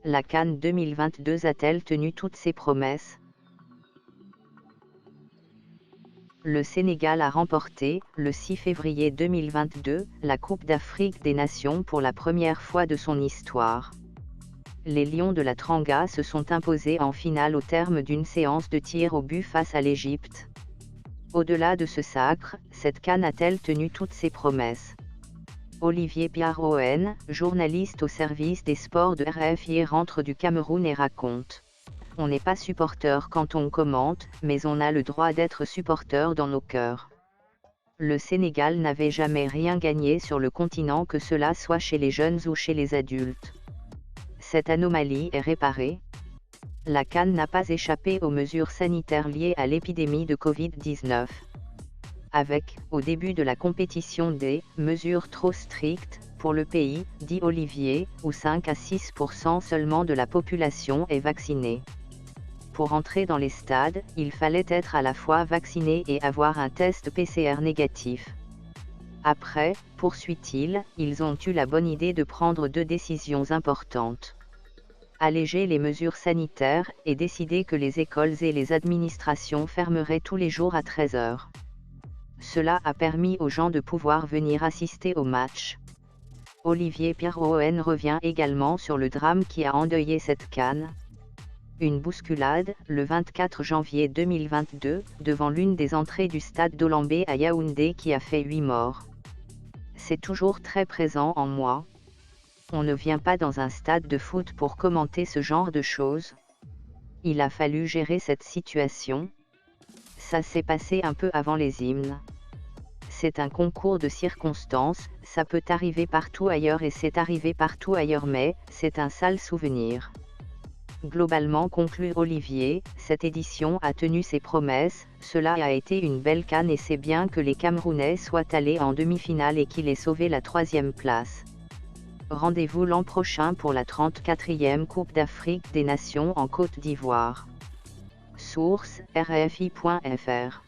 La CAN 2022 a-t-elle tenu toutes ses promesses? Le Sénégal a remporté, le 6 février 2022, la Coupe d'Afrique des Nations pour la première fois de son histoire. Les Lions de la Teranga se sont imposés en finale au terme d'une séance de tirs au but face à l'Égypte. Au-delà de ce sacre, cette CAN a-t-elle tenu toutes ses promesses? Olivier Piaroen, journaliste au service des sports de RFI, rentre du Cameroun et raconte: on n'est pas supporter quand on commente, mais on a le droit d'être supporter dans nos cœurs. Le Sénégal n'avait jamais rien gagné sur le continent, que cela soit chez les jeunes ou chez les adultes. Cette anomalie est réparée. La CAN n'a pas échappé aux mesures sanitaires liées à l'épidémie de Covid-19. Avec, au début de la compétition, des mesures trop strictes pour le pays, dit Olivier, où 5 à 6% seulement de la population est vaccinée. Pour entrer dans les stades, il fallait être à la fois vacciné et avoir un test PCR négatif. Après, poursuit-il, ils ont eu la bonne idée de prendre deux décisions importantes. Alléger les mesures sanitaires et décider que les écoles et les administrations fermeraient tous les jours à 13h. Cela a permis aux gens de pouvoir venir assister au match. Olivier Piaroen revient également sur le drame qui a endeuillé cette CAN. Une bousculade, le 24 janvier 2022, devant l'une des entrées du stade d'Olambé à Yaoundé, qui a fait 8 morts. C'est toujours très présent en moi. On ne vient pas dans un stade de foot pour commenter ce genre de choses. Il a fallu gérer cette situation. Ça s'est passé un peu avant les hymnes. C'est un concours de circonstances, ça peut arriver partout ailleurs et c'est arrivé partout ailleurs, mais c'est un sale souvenir. Globalement, conclut Olivier, cette édition a tenu ses promesses, cela a été une belle CAN et c'est bien que les Camerounais soient allés en demi-finale et qu'il ait sauvé la 3e place. Rendez-vous l'an prochain pour la 34e Coupe d'Afrique des Nations en Côte d'Ivoire. Source: RFI.fr